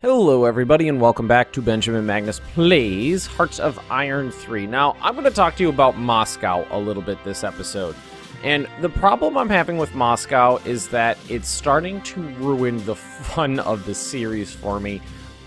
Hello everybody and welcome back to Benjamin Magnus Plays Hearts of Iron 3. Now, I'm going to talk to you about Moscow a little bit this episode. And the problem I'm having with Moscow is that it's starting to ruin the fun of the series for me.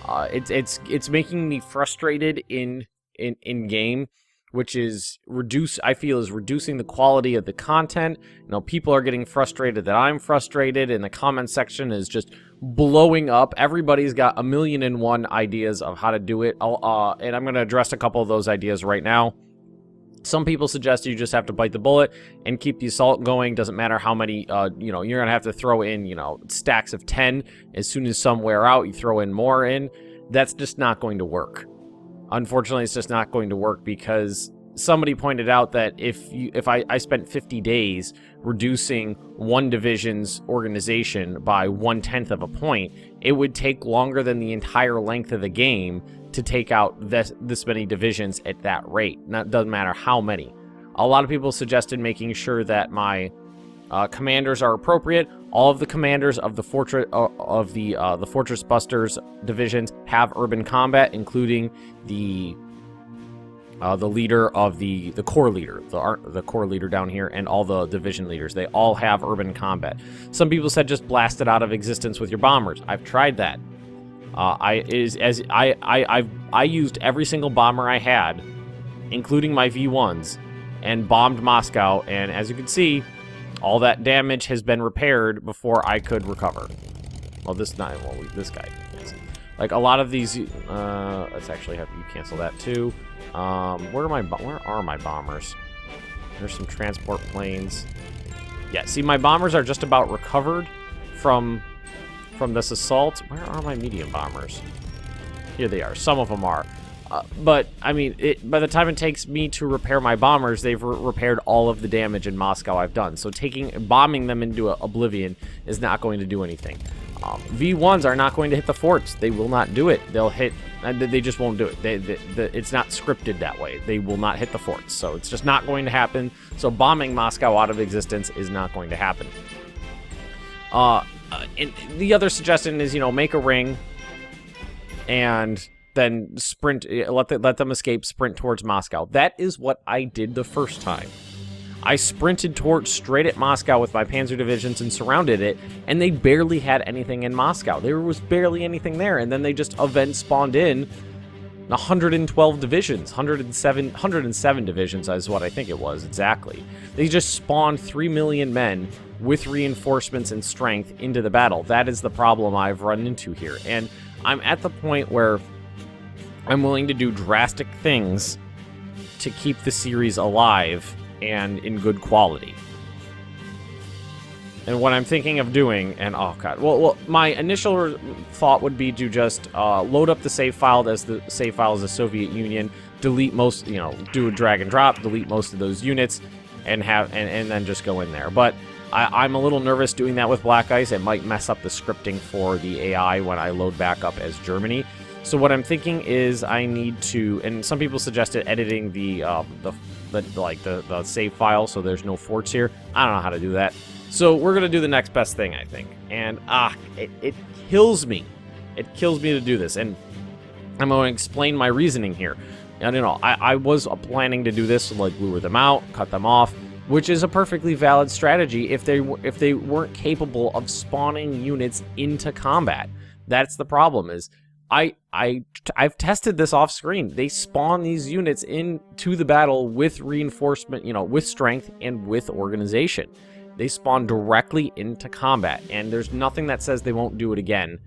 It's making me frustrated in game, which is reducing the quality of the content. You know, people are getting frustrated that I'm frustrated, and the comment section is just blowing up. Everybody's got 1,000,001 ideas of how to do it, and I'm going to address a couple of those ideas right now. Some people suggest you just have to bite the bullet and keep the assault going. Doesn't matter how many, you're going to have to throw in, stacks of 10. As soon as some wear out, you throw in more in. That's just not going to work. Unfortunately, it's just not going to work because somebody pointed out that if I spent 50 days reducing one division's organization by 1/10 of a point, it would take longer than the entire length of the game to take out this many divisions at that rate. Now, it doesn't matter how many. A lot of people suggested making sure that my commanders are appropriate. All of the commanders of the Fortress Busters divisions have urban combat, including the leader of the core leader, the core leader down here, and all the division leaders. They all have urban combat. Some people said just blast it out of existence with your bombers. I've tried that. I used every single bomber I had, including my V1s, and bombed Moscow. And as you can see, all that damage has been repaired before I could recover. Well, this guy. Yes. Like a lot of these. Let's actually have you cancel that too. Where are my bombers? There's some transport planes. Yeah, see, my bombers are just about recovered from this assault. Where are my medium bombers? Here they are. Some of them are. But, I mean, by the time it takes me to repair my bombers, they've repaired all of the damage in Moscow I've done. So bombing them into oblivion is not going to do anything. V1s are not going to hit the forts. They will not do it. They'll hit... They just won't do it. It's not scripted that way. They will not hit the forts. So it's just not going to happen. So bombing Moscow out of existence is not going to happen. And the other suggestion is, make a ring and then sprint, let them escape, sprint towards Moscow. That is what I did the first time. I sprinted straight at Moscow with my panzer divisions and surrounded it, and they barely had anything in Moscow. There was barely anything there, and then they just event spawned in 112 divisions, 107 divisions is what I think it was exactly. They just spawned 3 million men with reinforcements and strength into the battle. That is the problem I've run into here, and I'm at the point where I'm willing to do drastic things to keep the series alive and in good quality. And what I'm thinking of doing, and oh god, well, my initial thought would be to just load up the save file as the save file as the Soviet Union, delete most, do a drag and drop, delete most of those units, and then just go in there. But I'm a little nervous doing that with BlackICE. It might mess up the scripting for the AI when I load back up as Germany. So what I'm thinking is I need to, and some people suggested editing the save file so there's no forts here. I don't know how to do that. So we're going to do the next best thing, I think. And it kills me. It kills me to do this. And I'm going to explain my reasoning here. And I was planning to do this, like lure them out, cut them off, which is a perfectly valid strategy if they weren't capable of spawning units into combat. That's the problem is I've tested this off screen. They spawn these units into the battle with reinforcement, with strength and with organization. They spawn directly into combat, and there's nothing that says they won't do it again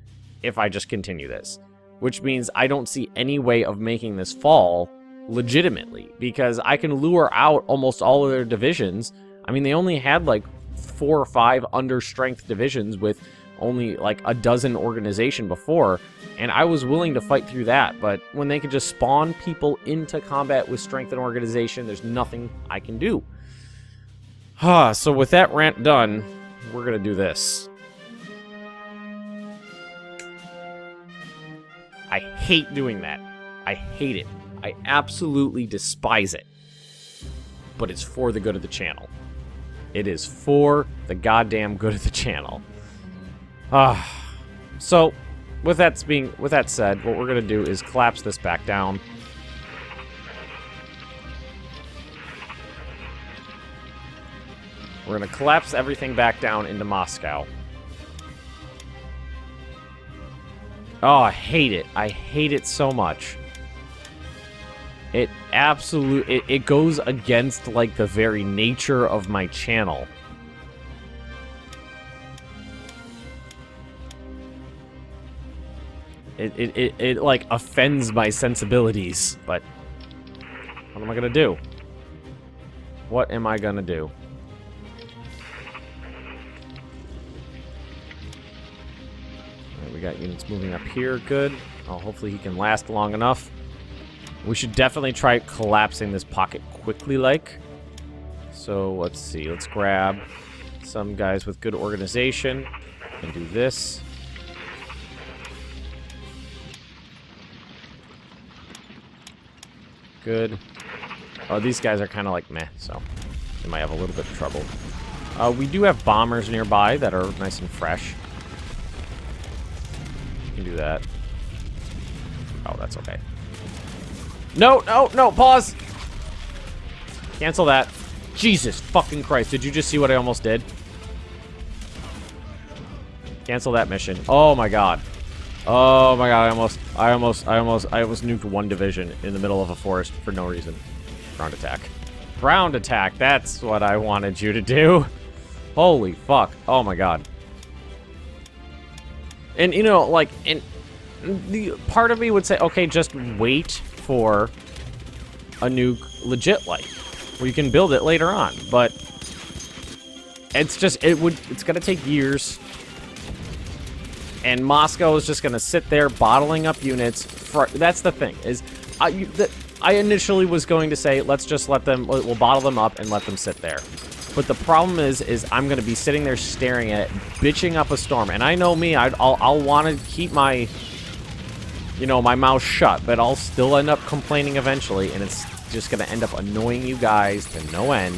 if I just continue this. Which means I don't see any way of making this fall legitimately, because I can lure out almost all of their divisions. I mean, they only had like 4 or 5 under-strength divisions with only like a dozen organization before, and I was willing to fight through that, but when they could just spawn people into combat with strength and organization, there's nothing I can do. So with that rant done, we're gonna do this. I hate doing that. I hate it. I absolutely despise it. But it's for the good of the channel. It is for the goddamn good of the channel. So, with that said, what we're gonna do is collapse this back down. We're gonna collapse everything back down into Moscow. Oh, I hate it. I hate it so much. It it goes against, like, the very nature of my channel. It like, offends my sensibilities, but what am I gonna do? What am I gonna do? Alright, we got units moving up here, good. Oh, hopefully he can last long enough. We should definitely try collapsing this pocket quickly, like. So, let's see. Let's grab some guys with good organization and do this. Good. Oh, these guys are kind of like meh, so they might have a little bit of trouble. We do have bombers nearby that are nice and fresh. You can do that. Oh, that's okay. No, no, no, pause! Cancel that. Jesus fucking Christ, did you just see what I almost did? Cancel that mission. Oh my god. Oh my god, I almost nuked one division in the middle of a forest for no reason. Ground attack. Ground attack, that's what I wanted you to do. Holy fuck. Oh my god. And, you know, like, and the part of me would say, okay, just wait for a nuke legit like, where you can build it later on, but it's just, it's gonna take years. And Moscow is just going to sit there bottling up units. That's the thing, is I initially was going to say, let's just let them, we'll bottle them up and let them sit there. But the problem is I'm going to be sitting there staring at it, bitching up a storm. And I know me, I'll want to keep my, you know, my mouth shut, but I'll still end up complaining eventually, and it's just going to end up annoying you guys to no end.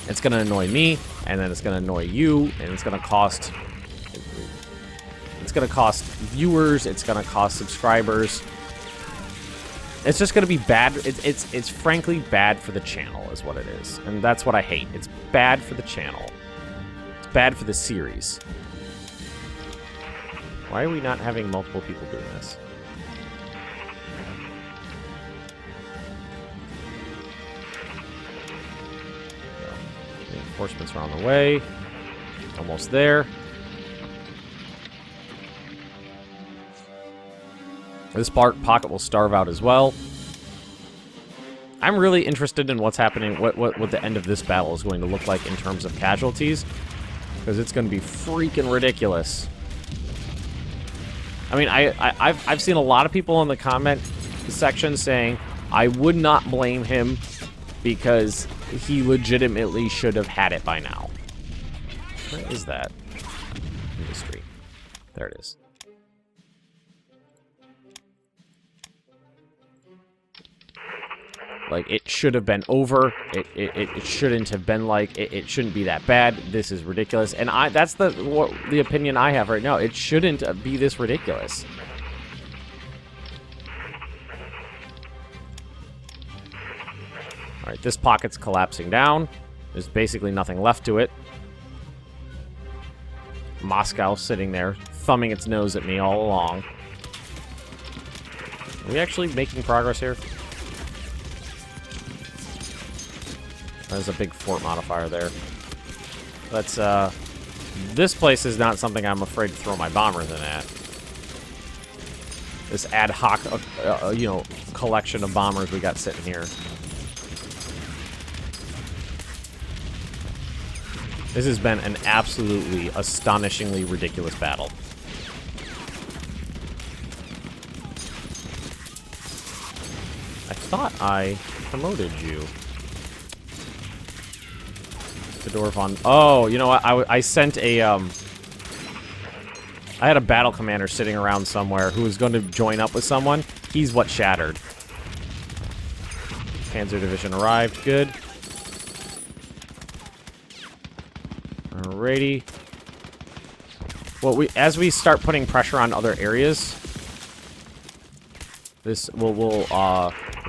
It's going to annoy me, and then it's going to annoy you, and it's going to cost... It's going to cost viewers. It's going to cost subscribers. It's just going to be bad. It's frankly bad for the channel is what it is. And that's what I hate. It's bad for the channel. It's bad for the series. Why are we not having multiple people doing this? Reinforcements are on the way. Almost there. This pocket will starve out as well. I'm really interested in what's happening, what the end of this battle is going to look like in terms of casualties, because it's going to be freaking ridiculous. I mean, I've seen a lot of people in the comment section saying I would not blame him because he legitimately should have had it by now. Where is that? Industry. There it is. Like, it should have been over. It shouldn't have been like, it shouldn't be that bad. This is ridiculous. And that's the opinion I have right now. It shouldn't be this ridiculous. Alright, this pocket's collapsing down. There's basically nothing left to it. Moscow sitting there, thumbing its nose at me all along. Are we actually making progress here? There's a big fort modifier there. Let's, this place is not something I'm afraid to throw my bombers in at. This ad hoc, you know, collection of bombers we got sitting here. This has been an absolutely astonishingly ridiculous battle. I thought I promoted you. Dwarf. Oh, you know what? I sent a, I had a battle commander sitting around somewhere who was going to join up with someone. He's what shattered. Panzer Division arrived. Good. Alrighty. Well, as we start putting pressure on other areas, this we'll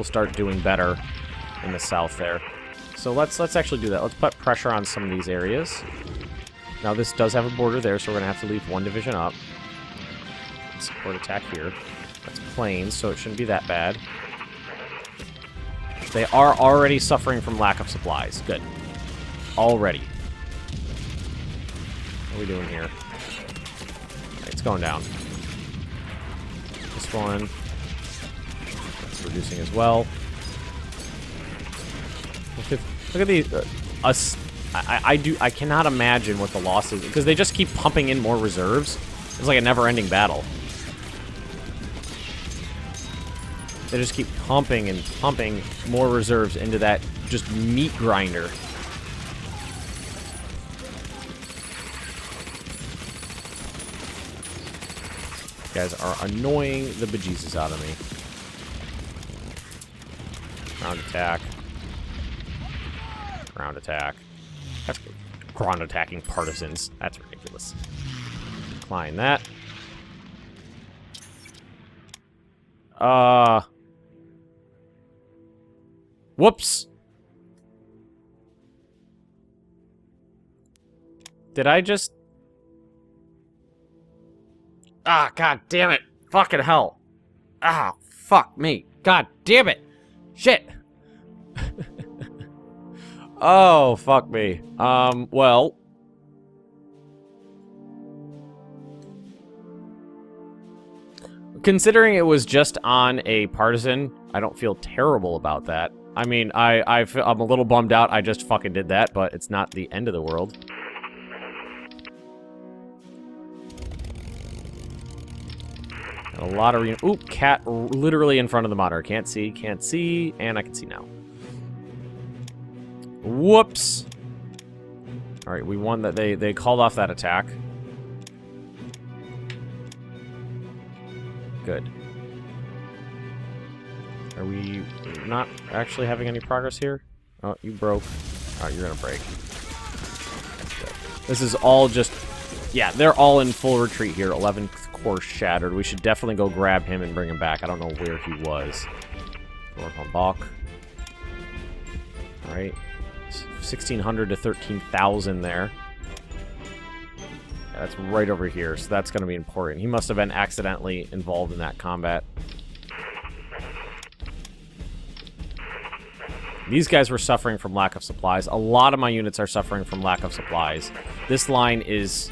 start doing better in the south there. So let's actually do that. Let's put pressure on some of these areas. Now this does have a border there, so we're gonna have to leave one division up. Support attack here. That's plains, so it shouldn't be that bad. They are already suffering from lack of supplies. Good. Already. What are we doing here? It's going down. This one. It's reducing as well. Look at these. I cannot imagine what the loss is, because they just keep pumping in more reserves. It's like a never-ending battle. They just keep pumping and pumping more reserves into that just meat grinder. You guys are annoying the bejesus out of me. Ground attack. Ground attack. That's ground attacking partisans. That's ridiculous. Decline that. Whoops. Did I just... Ah, god damn it. Fucking hell. Ah, fuck me. God damn it. Shit. Oh, fuck me. Well. Considering it was just on a partisan, I don't feel terrible about that. I mean, I'm a little bummed out I just fucking did that, but it's not the end of the world. A lot of... Ooh, cat literally in front of the monitor. Can't see, and I can see now. Whoops. Alright, we won that. They called off that attack. Good. Are we not actually having any progress here? Oh, you broke. Oh, you're gonna break. That's good. This is all just... Yeah, they're all in full retreat here. 11th Corps shattered. We should definitely go grab him and bring him back. I don't know where he was. Work on Balk. Alright. 1,600 to 13,000 there. Yeah, that's right over here, so that's going to be important. He must have been accidentally involved in that combat. These guys were suffering from lack of supplies. A lot of my units are suffering from lack of supplies. This line is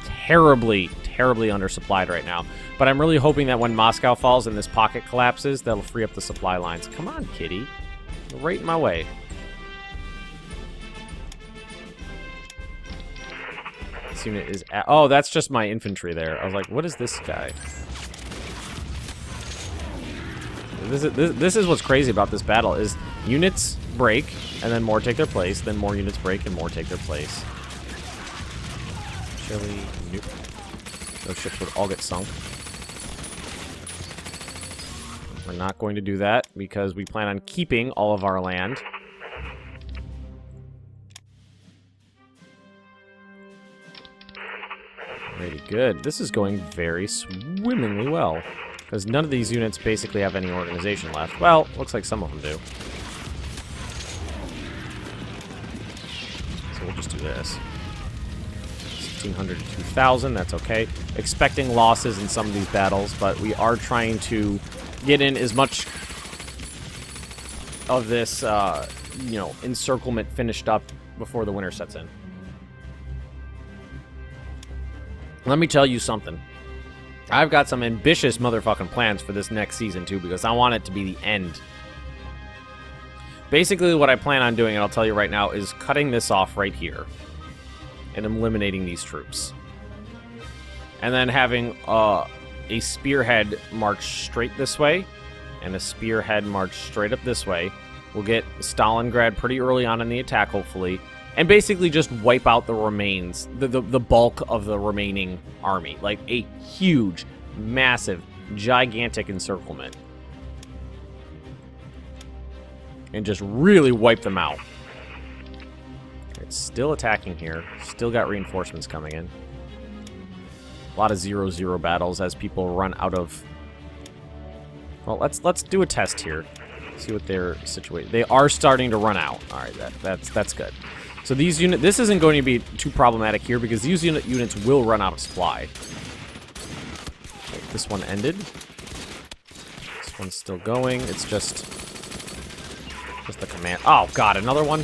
terribly, terribly undersupplied right now. But I'm really hoping that when Moscow falls and this pocket collapses, that'll free up the supply lines. Come on, kitty. You're right in my way. This unit is... Oh, that's just my infantry there. I was like, what is this guy? This is what's crazy about this battle, is units break, and then more take their place, then more units break, and more take their place. Chile, nope. Those ships would all get sunk. We're not going to do that, because we plan on keeping all of our land. Pretty good. This is going very swimmingly well. Because none of these units basically have any organization left. Well, looks like some of them do. So we'll just do this. 1,600 to 2,000, that's okay. Expecting losses in some of these battles, but we are trying to get in as much of this, you know, encirclement finished up before the winter sets in. Let me tell you something. I've got some ambitious motherfucking plans for this next season, too, because I want it to be the end. Basically, what I plan on doing, and I'll tell you right now, is cutting this off right here. And eliminating these troops. And then having a spearhead march straight this way, and a spearhead march straight up this way. We'll get Stalingrad pretty early on in the attack, hopefully. And basically just wipe out the remains, the bulk of the remaining army. Like a huge, massive, gigantic encirclement. And just really wipe them out. It's still attacking here. Still got reinforcements coming in. A lot of 0-0 battles as people run out of... Well, let's do a test here. See what their situation... They are starting to run out. All right, that's good. So these units... This isn't going to be too problematic here because these units will run out of supply. Okay, this one ended. This one's still going. It's just the command. Oh, God, another one?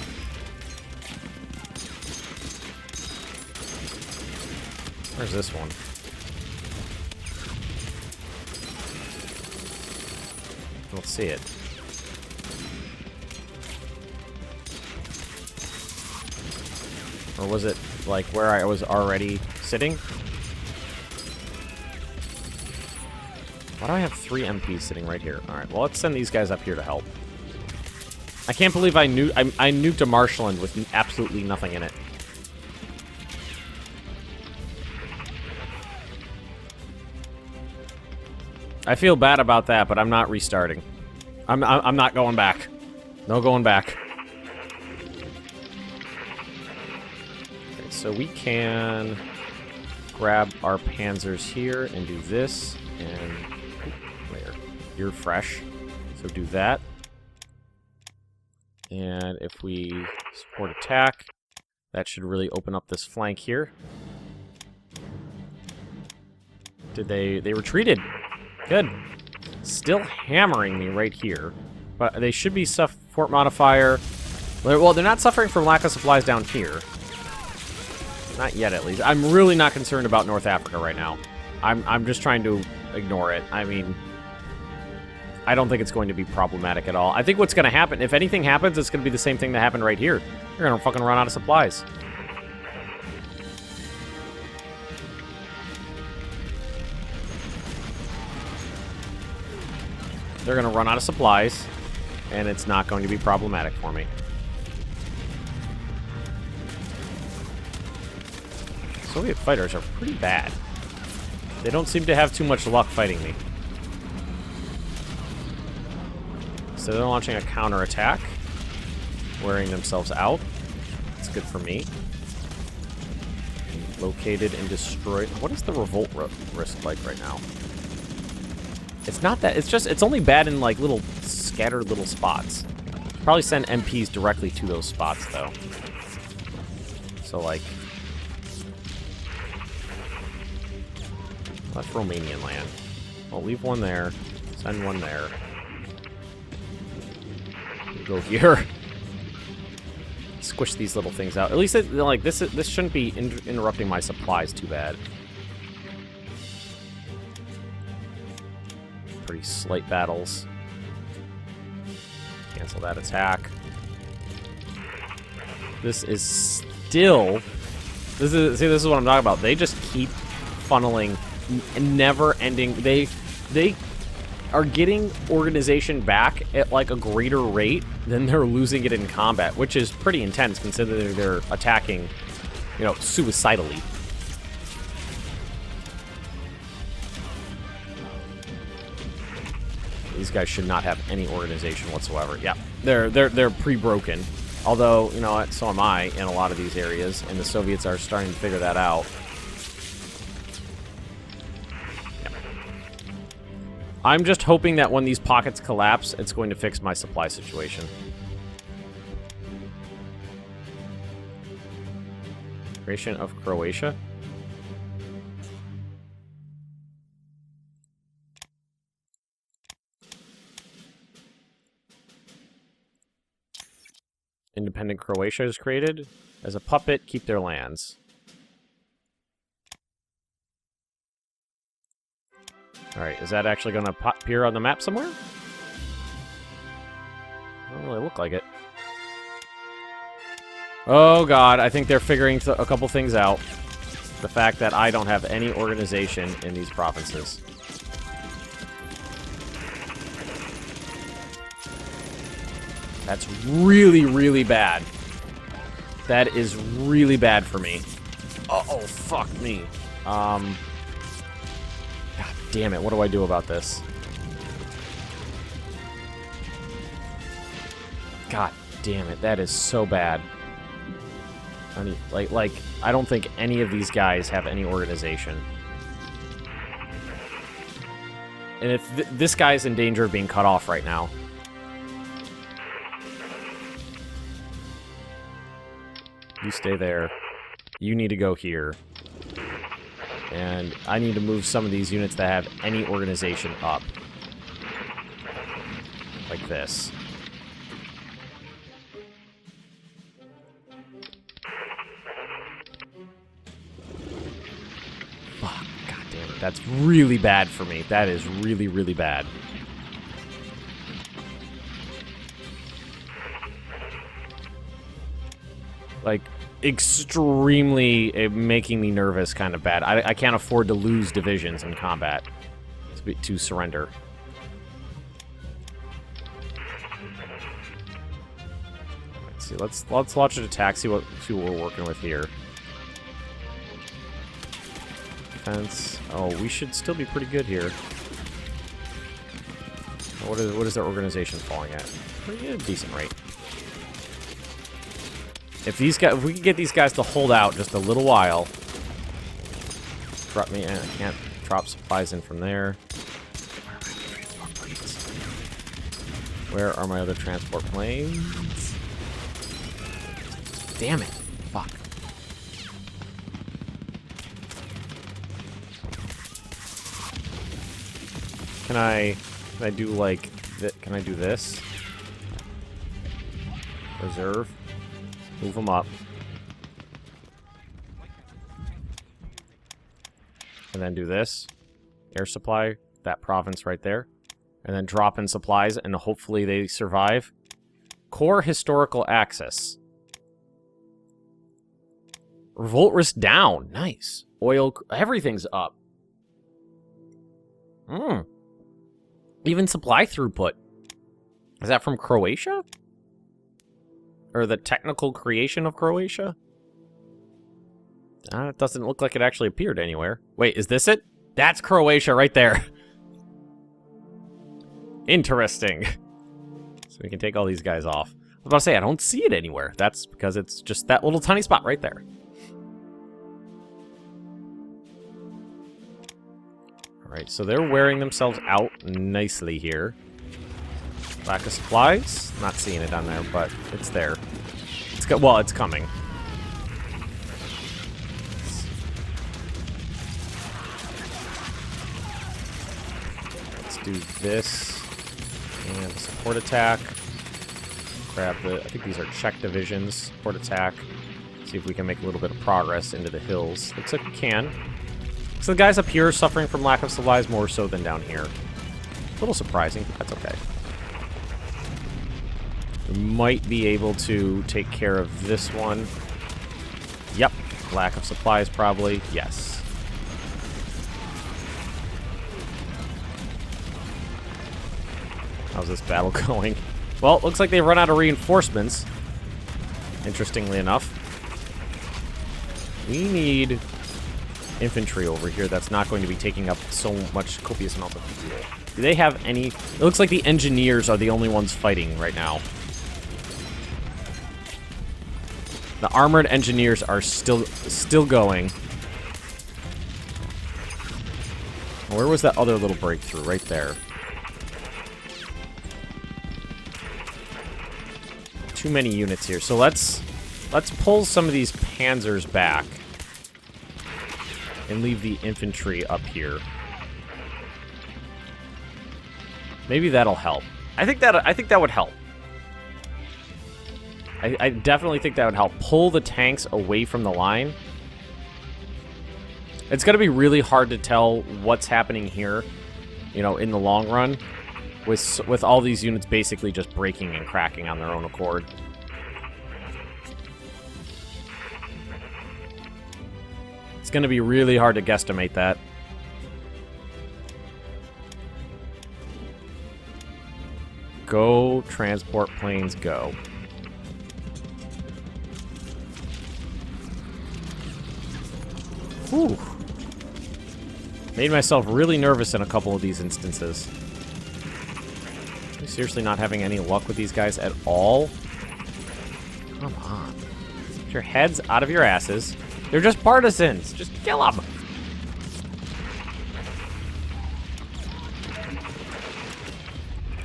Where's this one? I don't see it. Or was it, like, where I was already sitting? Why do I have 3 MPs sitting right here? Alright, well, let's send these guys up here to help. I can't believe I nuked a marshland with absolutely nothing in it. I feel bad about that, but I'm not restarting. I'm not going back. No going back. Okay, so we can grab our panzers here and do this. And where? You're fresh. So do that. And if we support attack, that should really open up this flank here. Did they retreated? Good. Still hammering me right here. But they should be fort modifier. Well, they're not suffering from lack of supplies down here. Not yet, at least. I'm really not concerned about North Africa right now. I'm just trying to ignore it. I mean, I don't think it's going to be problematic at all. I think what's going to happen, if anything happens, it's going to be the same thing that happened right here. You're going to fucking run out of supplies. They're going to run out of supplies, and it's not going to be problematic for me. Soviet fighters are pretty bad. They don't seem to have too much luck fighting me. So they're launching a counterattack, wearing themselves out. That's good for me. Located and destroyed. What is the revolt risk like right now? It's not that. It's only bad in like little scattered little spots. Probably send MPs directly to those spots though. So like, that's Romanian land. I'll leave one there. Send one there. Go here. Squish these little things out. At least like this shouldn't be interrupting my supplies too bad. Pretty slight battles. Cancel that attack. This is still... This is what I'm talking about. They just keep funneling, never ending. They are getting organization back at like a greater rate than they're losing it in combat, which is pretty intense considering they're attacking, you know, suicidally. These guys should not have any organization whatsoever. Yeah, they're pre-broken. Although, you know what, so am I in a lot of these areas, and the Soviets are starting to figure that out. Yep. I'm just hoping that when these pockets collapse, it's going to fix my supply situation. Creation of Croatia. Independent Croatia is created. As a puppet, keep their lands. Alright, is that actually going to appear on the map somewhere? Doesn't really look like it. Oh god, I think they're figuring a couple things out. The fact that I don't have any organization in these provinces. That's really, really bad. That is really bad for me. Uh-oh, fuck me. God damn it, what do I do about this? God damn it, that is so bad. I mean, like, I don't think any of these guys have any organization. And if this guy's in danger of being cut off right now. You stay there. You need to go here. And I need to move some of these units that have any organization up. Like this. Fuck, god damn it. That's really bad for me. That is really, really bad. Like, extremely making me nervous kind of bad. I can't afford to lose divisions in combat to surrender. Let's see. Let's launch an attack. See what we're working with here. Defense. Oh, we should still be pretty good here. What is their organization falling at? Pretty good, decent rate. If we can get these guys to hold out just a little while. Drop me in. I can't drop supplies in from there. Where are my other transport planes? Damn it. Fuck. Can I do like can I do this? Reserve. Move them up. And then do this. Air supply, that province right there. And then drop in supplies, and hopefully they survive. Core historical axis. Revolt risk down. Nice. Oil, everything's up. Even supply throughput. Is that from Croatia? Or the technical creation of Croatia? It doesn't look like it actually appeared anywhere. Wait, is this it? That's Croatia right there. Interesting. So we can take all these guys off. I was about to say, I don't see it anywhere. That's because it's just that little tiny spot right there. Alright, so they're wearing themselves out nicely here. Lack of supplies? Not seeing it on there, but it's there. Well, it's coming. Let's do this. And support attack. Grab I think these are Czech divisions. Support attack. See if we can make a little bit of progress into the hills. Looks like we can. So the guys up here are suffering from lack of supplies more so than down here. A little surprising, but that's okay. We might be able to take care of this one. Yep. Lack of supplies, probably. Yes. How's this battle going? Well, it looks like they've run out of reinforcements. Interestingly enough. We need infantry over here that's not going to be taking up so much copious amount of fuel. Do they have any... It looks like the engineers are the only ones fighting right now. The armored engineers are still going. Where was that other little breakthrough? Right there. Too many units here. So let's pull some of these panzers back and leave the infantry up here. Maybe that'll help. I think that would help. I definitely think that would help. Pull the tanks away from the line. It's going to be really hard to tell what's happening here, you know, in the long run, with all these units basically just breaking and cracking on their own accord. It's going to be really hard to guesstimate that. Go, transport planes, go. Whew. Made myself really nervous in a couple of these instances. Are you seriously not having any luck with these guys at all? Come on. Get your heads out of your asses. They're just partisans. Just kill them.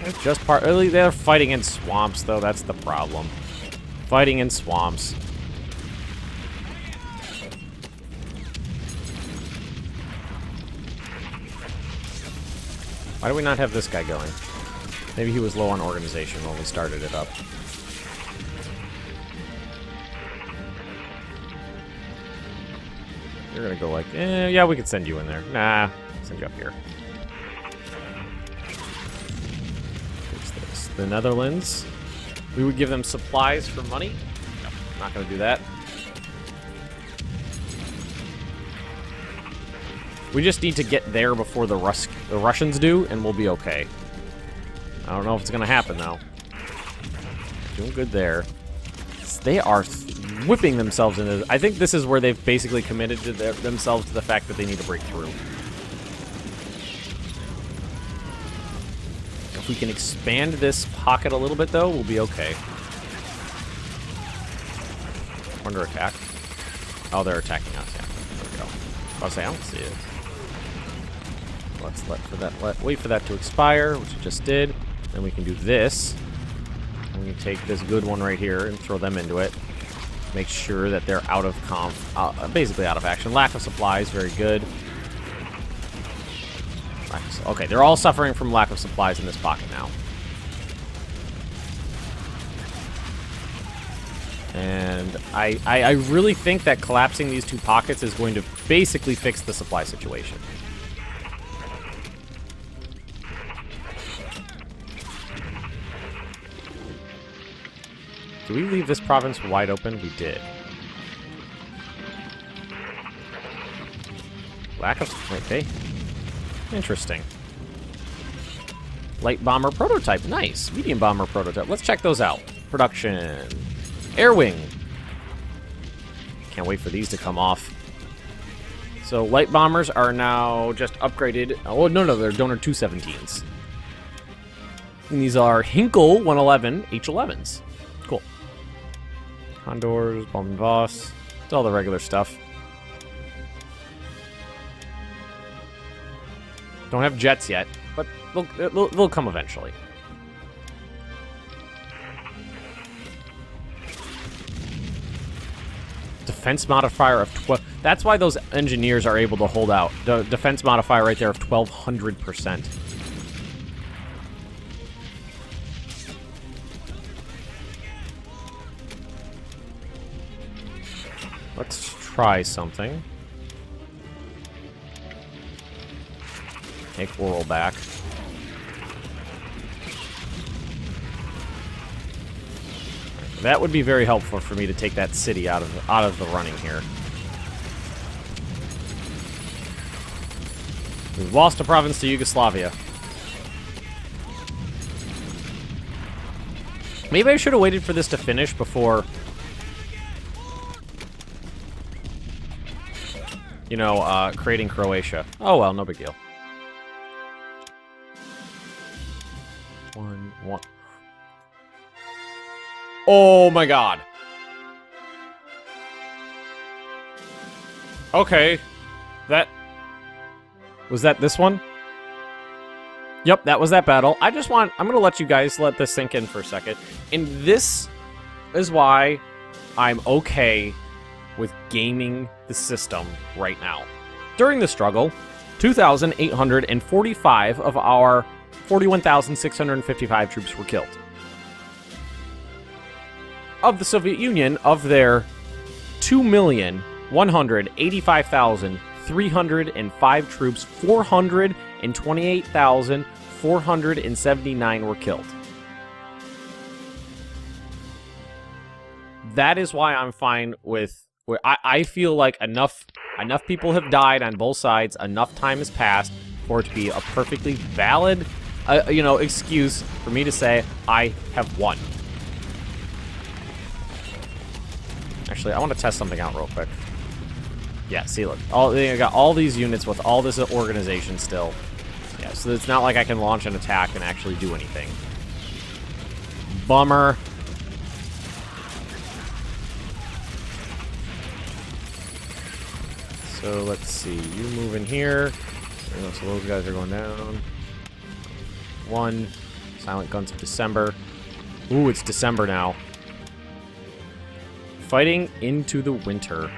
They're just partly they're fighting in swamps, though. That's the problem. Fighting in swamps. Why do we not have this guy going? Maybe he was low on organization when we started it up. You're gonna go like, yeah, we could send you in there. Nah, send you up here. Fix this. The Netherlands. We would give them supplies for money. No, not gonna do that. We just need to get there before the Russians do, and we'll be okay. I don't know if it's gonna happen, though. Doing good there. They are whipping themselves into... I think this is where they've basically committed to themselves to the fact that they need to break through. If we can expand this pocket a little bit, though, we'll be okay. Under attack. Oh, they're attacking us, yeah. There we go. I'll say, I don't see it. Let's wait for that to expire, which it just did. Then we can do this. And we can take this good one right here and throw them into it. Make sure that they're out of basically out of action. Lack of supplies, very good. Okay, they're all suffering from lack of supplies in this pocket now. And I really think that collapsing these two pockets is going to basically fix the supply situation. Do we leave this province wide open? We did. Lack of... Okay. Interesting. Light bomber prototype. Nice. Medium bomber prototype. Let's check those out. Production. Air wing. Can't wait for these to come off. So light bombers are now just upgraded. Oh, no, they're Donor 217s. And these are Hinkle 111 H11s. Cool. Condors, Bomb and Voss. It's all the regular stuff. Don't have jets yet, but they'll come eventually. Defense modifier of 12. That's why those engineers are able to hold out. The defense modifier right there of 1,200%. Let's try something. Take Oral back. That would be very helpful for me to take that city out of the running here. We've lost a province to Yugoslavia. Maybe I should have waited for this to finish before, you know, creating Croatia. Oh well, no big deal. One. Oh my god. Okay. Was that this one? Yep, that was that battle. I'm gonna let you guys let this sink in for a second. And this is why I'm okay with gaming the system right now. During the struggle, 2,845 of our 41,655 troops were killed. Of the Soviet Union, of their 2,185,305 troops, 428,479 were killed. That is why I'm fine with... I feel like enough people have died on both sides, enough time has passed for it to be a perfectly valid, excuse for me to say I have won. Actually, I want to test something out real quick. Yeah, see, look. I got all these units with all this organization still. Yeah, so it's not like I can launch an attack and actually do anything. Bummer. So let's see. You move in here. So those guys are going down. 1. Silent Guns of December. Ooh, it's December now. Fighting into the winter.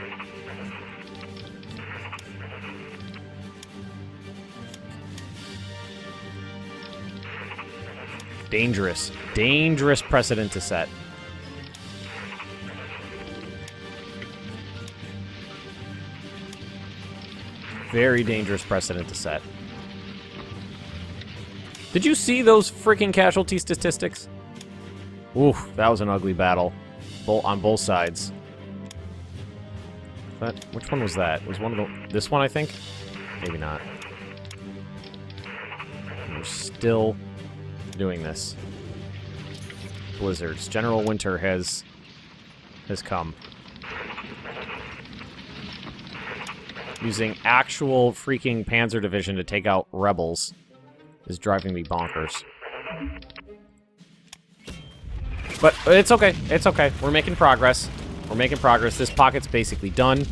Dangerous. Dangerous precedent to set. Very dangerous precedent to set. Did you see those freaking casualty statistics? Oof, that was an ugly battle. On both sides. Which one was that? Was one of the... This one, I think? Maybe not. We're still doing this. Blizzards. General Winter has come. Using actual freaking Panzer Division to take out rebels is driving me bonkers. But it's okay. It's okay. We're making progress. We're making progress. This pocket's basically done.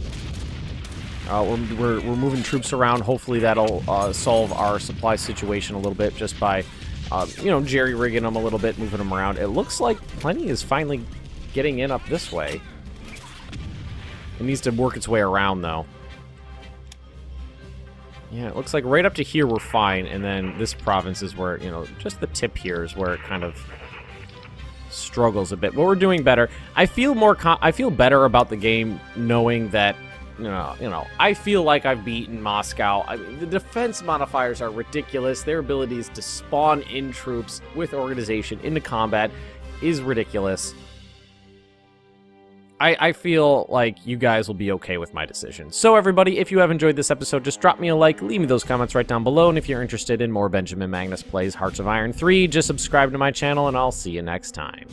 We're moving troops around. Hopefully that'll solve our supply situation a little bit just by, you know, jerry-rigging them a little bit, moving them around. It looks like plenty is finally getting in up this way. It needs to work its way around, though. Yeah, it looks like right up to here we're fine, and then this province is where, you know, just the tip here is where it kind of struggles a bit. But we're doing better. I feel better about the game knowing that, you know, I feel like I've beaten Moscow. I mean, the defense modifiers are ridiculous. Their abilities to spawn in troops with organization into combat is ridiculous. I feel like you guys will be okay with my decision. So everybody, if you have enjoyed this episode, just drop me a like, leave me those comments right down below, and if you're interested in more Benjamin Magnus Plays Hearts of Iron 3, just subscribe to my channel, and I'll see you next time.